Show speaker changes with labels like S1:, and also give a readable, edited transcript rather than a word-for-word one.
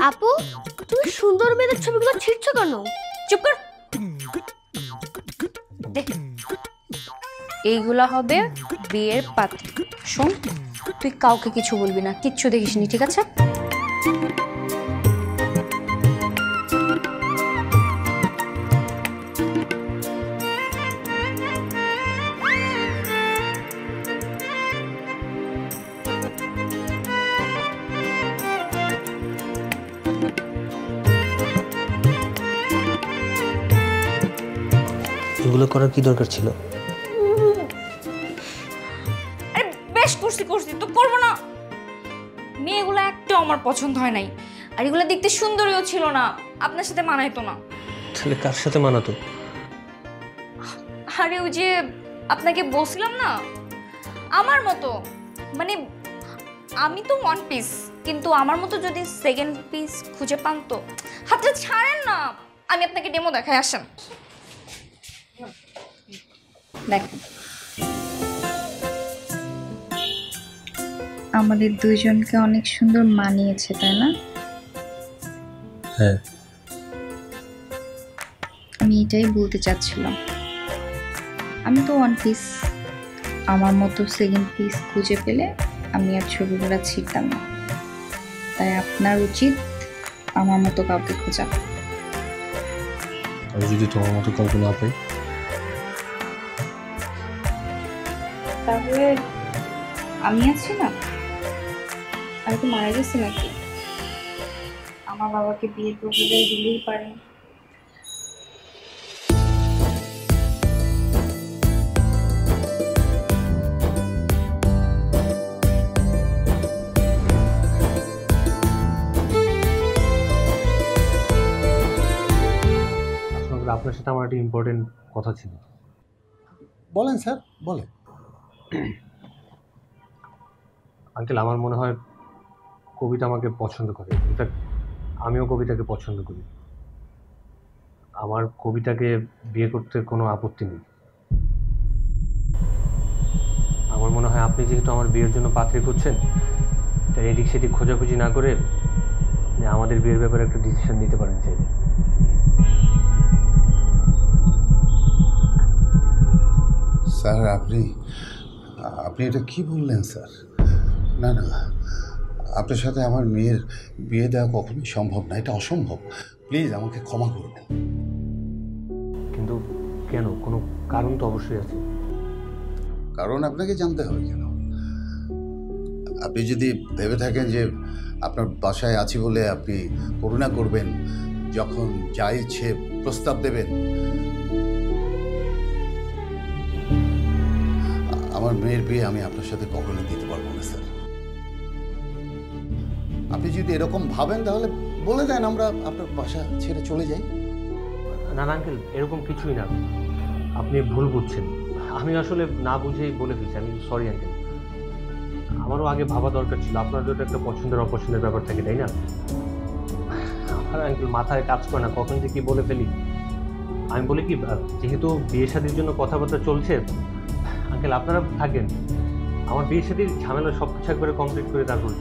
S1: আপু, তুমি সুন্দর মেয়েদের ছবিগুলো ছিঁড়ছো কেন?
S2: চুপ কর। দেখ, এইগুলা হবে বিয়ের পাত্রী। শোন, তুই কাউকে কিছু বলবি না, কিচ্ছু দেখিসনি, ঠিক আছে?
S3: এগুলো করার কি দরকার ছিল?
S2: আরে বেশ করছি তো করবো না। মেয়েগুলো একটাও আমার পছন্দ হয় নাই, আর এগুলো দেখতে সুন্দরীও ছিল না, আপনার সাথে মানাইতো না।
S3: তাহলে কার সাথে মানাতো?
S2: আরে ওই যে আপনাকে বলছিলাম না, আমার মতো, মানে আমি তো ওয়ান পিস, কিন্তু আমার মতো যদি সেকেন্ড পিস খুঁজে পান তো। হাতটা ছাড়েন না, আমি আপনাকে ডেমো দেখাই, আসেন দেখেন। আমাদের দুইজনকে অনেক সুন্দর মানিয়েছে, তাই না?
S3: হ্যাঁ,
S2: আমি এটাই বলতে চাচ্ছিলাম। আমি তো ওয়ান পিস, আমার মতো সেকেন্ড পিস খুঁজে পেলে আমি আর ছবিগুলো ছিঁড়তাম না। তাই আপনার উচিত আমার মতো কাউকে খোঁজা।
S3: আমি যদি তোমার মতো কাউকে না পাই?
S2: তাহলে আমি আছি না, আমি তো মারা গেছি নাকি? আমার বাবাকে বিয়ে প্রপোজাল দিলেই পারে।
S3: আসলে আপনার সাথে আমার একটা ইম্পর্টেন্ট কথা ছিল।
S4: বলেন স্যার, বলেন।
S3: আঙ্কেল, আমার মনে হয় কবিতা আমাকে পছন্দ করে। ইনফ্যাক্ট আমিও কবিতাকে পছন্দ করি। আমার কবিতাকে বিয়ে করতে কোনো আপত্তি নেই। আমার মনে হয় আপনি যেহেতু আমার বিয়ের জন্য পাত্রী খুঁজছেন, তাই এদিক সেদিক খোঁজাখুঁজি না করে আপনি আমাদের বিয়ের ব্যাপারে একটা ডিসিশন নিতে পারেন চাইলে।
S4: স্যার, আপনি এটা কি বললেন স্যার? না না, আপনার সাথে আমার মেয়ের বিয়ে দেওয়া কখনোই সম্ভব না, এটা অসম্ভব। প্লিজ আমাকে ক্ষমা করবেন।
S3: কিন্তু কেন? কোনো কারণ তো অবশ্যই আছে।
S4: কারণ আপনাকে জানতে হবে কেন? আপনি যদি ভেবে থাকেন যে আপনার বাসায় আছি বলে আপনি করুণা করবেন, যখন যা ইচ্ছে প্রস্তাব দেবেন, আমার মেয়ের বিয়ে আমি আপনার সাথে কখনো দিতে পারবো না স্যার। আপনি যদি এরকম ভাবেন তাহলে বলে দেন, আমরা আপনার বাসা ছেড়ে চলে যাই।
S3: না না আঙ্কেল, এরকম কিছুই না। আপনি ভুল বুঝছেন। আমি আসলে না বুঝেই বলে ফেলছি। আমি সরি আঙ্কেল। আমারও আগে ভাবা দরকার ছিল। আপনার যদি একটা পছন্দের অপছন্দের ব্যাপার থাকে, তাই না? আমার আঙ্কেল মাথায় কাজ করে না, কখন যে কি বলে ফেলি। আমি বলি কি, যেহেতু বিয়ে শাদির জন্য কথাবার্তা চলছে, আঙ্কেল আপনারা থাকেন, আমার বিয়ে শাদির ঝামেলা সব কিছু একবারে কমপ্লিট করে তারপর